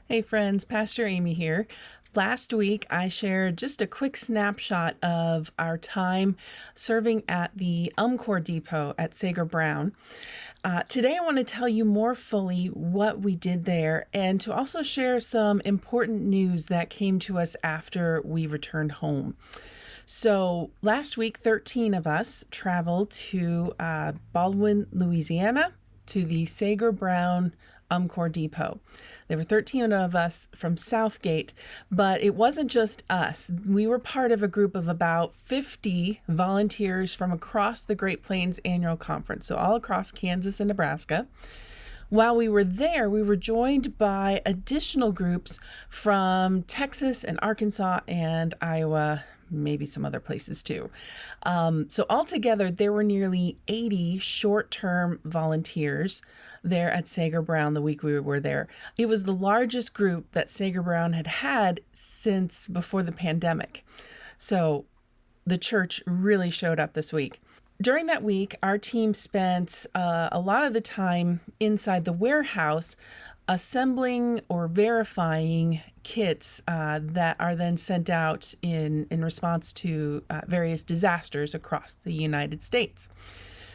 Hey friends, Pastor Amy here. Last week, I shared just a quick snapshot of our time serving at the UMCOR depot at Sager Brown. Today, I want to tell you more fully what we did there and to also share some important news that came to us after we returned home. So, last week, 13 of us traveled to Baldwin, Louisiana, to the Sager Brown UMCOR depot. There were 13 of us from Southgate, but it wasn't just us. We were part of a group of about 50 volunteers from across the Great Plains Annual Conference, so all across Kansas and Nebraska. While we were there, we were joined by additional groups from Texas and Arkansas and Iowa, maybe some other places too. So altogether, there were nearly 80 short-term volunteers there at Sager Brown the week we were there. It was the largest group that Sager Brown had had since before the pandemic. So the church really showed up this week. During that week, our team spent a lot of the time inside the warehouse assembling or verifying kits that are then sent out in response to various disasters across the United States.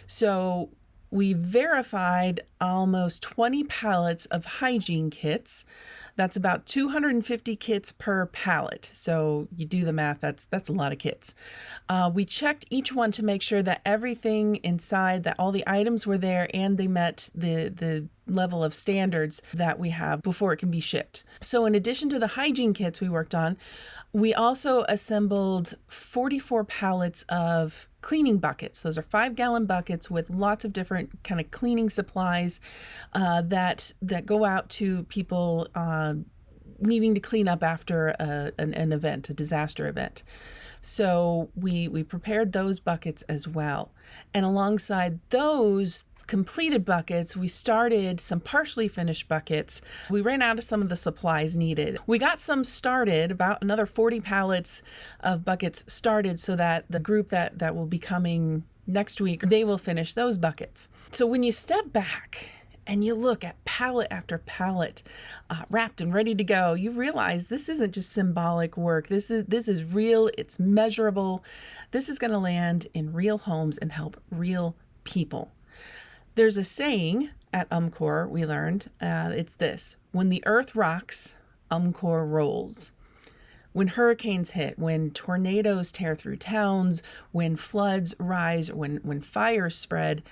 So we verified almost 20 pallets of hygiene kits. That's about 250 kits per pallet. So you do the math, that's a lot of kits. We checked each one to make sure that everything inside, that all the items were there and they met the level of standards that we have before it can be shipped. So in addition to the hygiene kits we worked on, we also assembled 44 pallets of cleaning buckets. Those are 5-gallon buckets with lots of different kind of cleaning supplies that go out to people needing to clean up after an event, a disaster event. So we prepared those buckets as well. And alongside those completed buckets, we started some partially finished buckets. We ran out of some of the supplies needed. We got some started, about another 40 pallets of buckets started, so that the group that will be coming next week, they will finish those buckets. So when you step back and you look at pallet after pallet wrapped and ready to go, you realize this isn't just symbolic work. This is real. It's measurable. This is going to land in real homes and help real people. There's a saying at UMCOR we learned. It's this: when the earth rocks, UMCOR rolls. When hurricanes hit, when tornadoes tear through towns, when floods rise, when fires spread,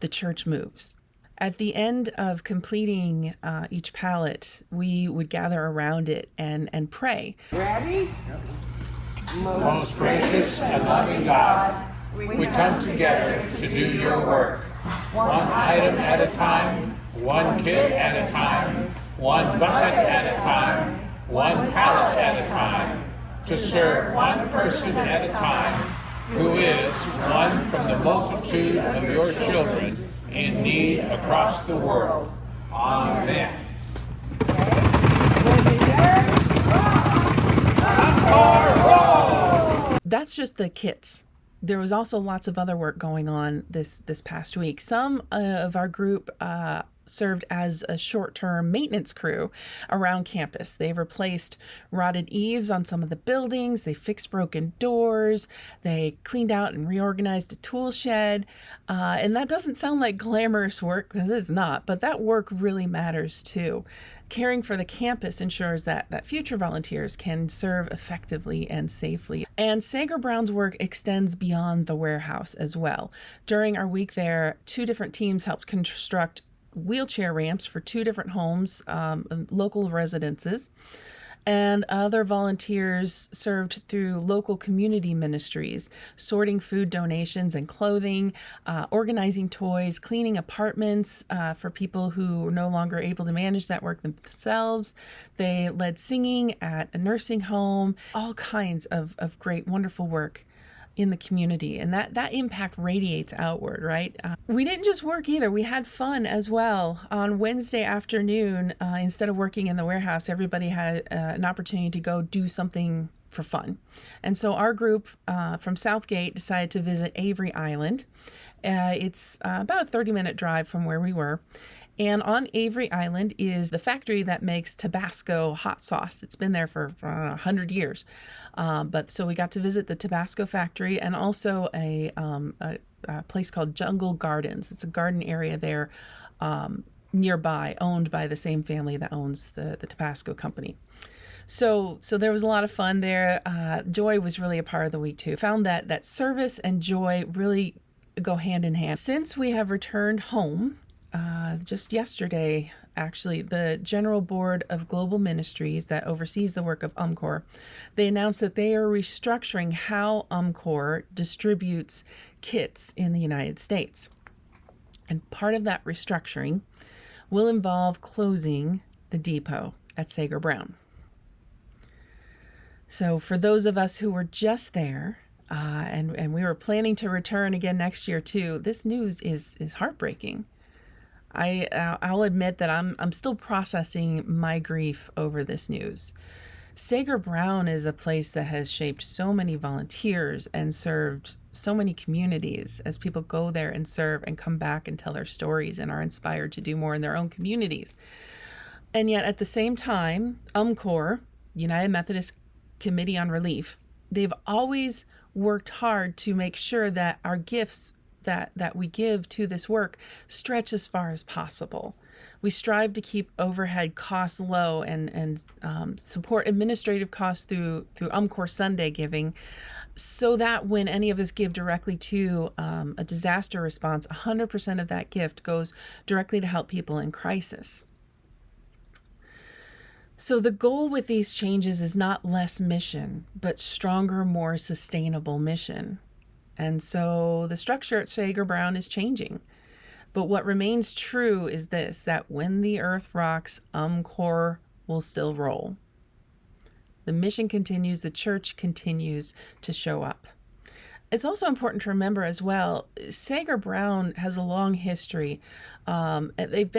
the church moves. At the end of completing each pallet, we would gather around it and pray. Ready? Most gracious and loving God, we come together to do your work. One item at a time, one kit at a time, one bucket at a time, one pallet at a time, to serve one person at a time, who is one from the multitude of your children in need across the world. Amen. That's just the kits. There was also lots of other work going on this past week. Some of our group served as a short-term maintenance crew around campus. They replaced rotted eaves on some of the buildings. They fixed broken doors. They cleaned out and reorganized a tool shed. And that doesn't sound like glamorous work, because it's not, but that work really matters too. Caring for the campus ensures that future volunteers can serve effectively and safely. And Sager Brown's work extends beyond the warehouse as well. During our week there, 2 different teams helped construct wheelchair ramps for 2 different homes, local residences. And other volunteers served through local community ministries, sorting food donations and clothing, organizing toys, cleaning apartments for people who are no longer able to manage that work themselves. They led singing at a nursing home, all kinds of great, wonderful work in the community, and that impact radiates outward, right? We didn't just work either. We had fun as well. On Wednesday afternoon, instead of working in the warehouse, everybody had an opportunity to go do something for fun. And so our group from Southgate decided to visit Avery Island. It's about a 30-minute drive from where we were. And on Avery Island is the factory that makes Tabasco hot sauce. It's been there for 100 years. But so we got to visit the Tabasco factory and also a place called Jungle Gardens. It's a garden area there nearby, owned by the same family that owns the Tabasco company. So there was a lot of fun there. Joy was really a part of the week too. Found that service and joy really go hand in hand. Since we have returned home, just yesterday, actually, the General Board of Global Ministries that oversees the work of UMCOR, they announced that they are restructuring how UMCOR distributes kits in the United States. And part of that restructuring will involve closing the depot at Sager Brown. So for those of us who were just there, and we were planning to return again next year too, this news is heartbreaking. I'll admit that I'm still processing my grief over this news. Sager Brown is a place that has shaped so many volunteers and served so many communities as people go there and serve and come back and tell their stories and are inspired to do more in their own communities. And yet at the same time, UMCOR, United Methodist Committee on Relief, they've always worked hard to make sure that our gifts that we give to this work stretch as far as possible. We strive to keep overhead costs low and support administrative costs through UMCOR Sunday giving, so that when any of us give directly to a disaster response, 100% of that gift goes directly to help people in crisis. So the goal with these changes is not less mission, but stronger, more sustainable mission. And so the structure at Sager Brown is changing. But what remains true is this, that when the earth rocks, UMCOR will still roll. The mission continues, the church continues to show up. It's also important to remember as well, Sager Brown has a long history. They've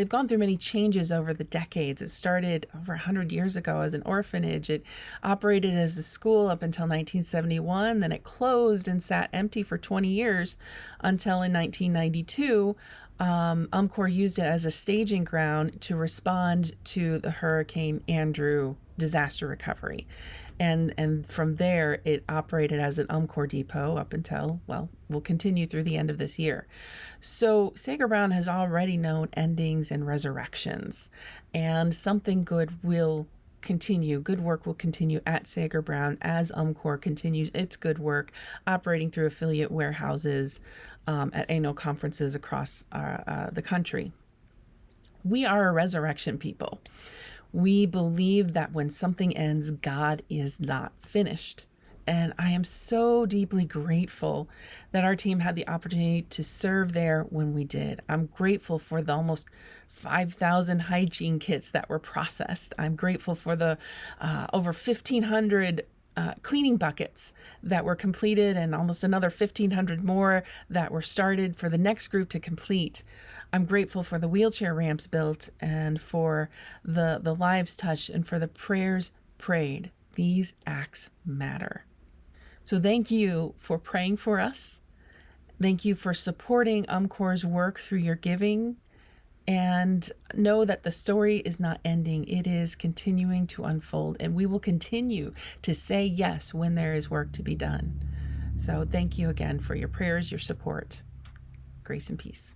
gone through many changes over the decades. It started over 100 years ago as an orphanage. It operated as a school up until 1971. Then it closed and sat empty for 20 years until in 1992, UMCOR used it as a staging ground to respond to the Hurricane Andrew disaster recovery. And from there, it operated as an UMCOR depot up until, well, will continue through the end of this year. So Sager Brown has already known endings and resurrections, and something good will continue. Good work will continue at Sager Brown as UMCOR continues its good work, operating through affiliate warehouses at annual conferences across the country. We are a resurrection people. We believe that when something ends, God is not finished. And I am so deeply grateful that our team had the opportunity to serve there when we did. I'm grateful for the almost 5,000 hygiene kits that were processed. I'm grateful for the over 1,500 cleaning buckets that were completed and almost another 1,500 more that were started for the next group to complete. I'm grateful for the wheelchair ramps built and for the lives touched and for the prayers prayed. These acts matter. So thank you for praying for us. Thank you for supporting UMCOR's work through your giving. And know that the story is not ending. It is continuing to unfold, and we will continue to say yes when there is work to be done. So thank you again for your prayers, your support. Grace and peace.